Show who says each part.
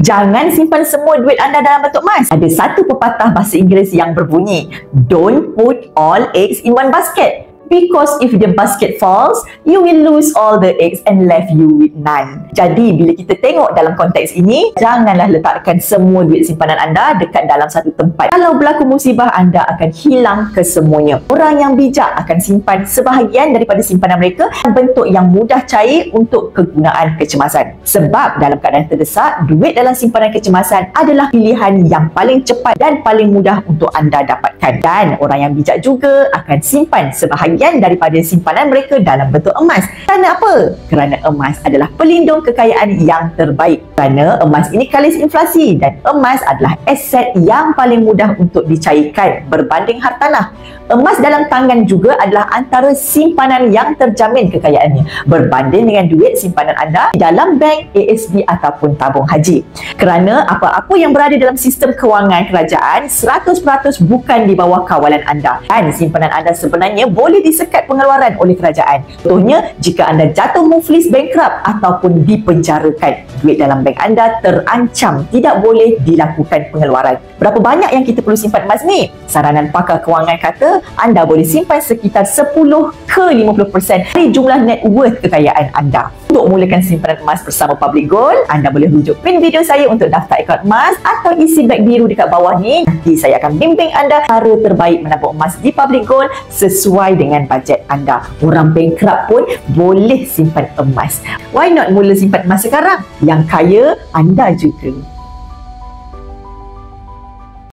Speaker 1: Jangan simpan semua duit anda dalam bentuk emas. Ada satu pepatah bahasa Inggeris yang berbunyi, "Don't put all eggs in one basket. Because if the basket falls, you will lose all the eggs and left you with none." Jadi, bila kita tengok dalam konteks ini, janganlah letakkan semua duit simpanan anda dekat dalam satu tempat. Kalau berlaku musibah, anda akan hilang kesemuanya. Orang yang bijak akan simpan sebahagian daripada simpanan mereka dalam bentuk yang mudah cair untuk kegunaan kecemasan. Sebab dalam keadaan terdesak, duit dalam simpanan kecemasan adalah pilihan yang paling cepat dan paling mudah untuk anda dapatkan. Dan orang yang bijak juga akan simpan sebahagian daripada simpanan mereka dalam bentuk emas. Kerana apa? Kerana emas adalah pelindung kekayaan yang terbaik. Kerana emas ini kalis inflasi dan emas adalah aset yang paling mudah untuk dicairkan berbanding hartanah. Emas dalam tangan juga adalah antara simpanan yang terjamin kekayaannya berbanding dengan duit simpanan anda di dalam bank, ASB ataupun tabung haji. Kerana apa-apa yang berada dalam sistem kewangan kerajaan 100% bukan di bawah kawalan anda, dan simpanan anda sebenarnya boleh disekat pengeluaran oleh kerajaan. Contohnya, jika anda jatuh muflis, bankrupt ataupun dipenjarakan, duit dalam bank anda terancam tidak boleh dilakukan pengeluaran. Berapa banyak yang kita perlu simpan emas ni? Saranan pakar kewangan kata anda boleh simpan sekitar 10 ke 50% dari jumlah net worth kekayaan anda. Untuk mulakan simpanan emas bersama Public Gold, anda boleh rujuk pin video saya untuk daftar akaun emas atau isi beg biru dekat bawah ni. Nanti saya akan bimbing anda cara terbaik menabung emas di Public Gold sesuai dengan bajet anda. Orang bankrupt pun boleh simpan emas. Why not mula simpan emas sekarang? Yang kaya anda juga.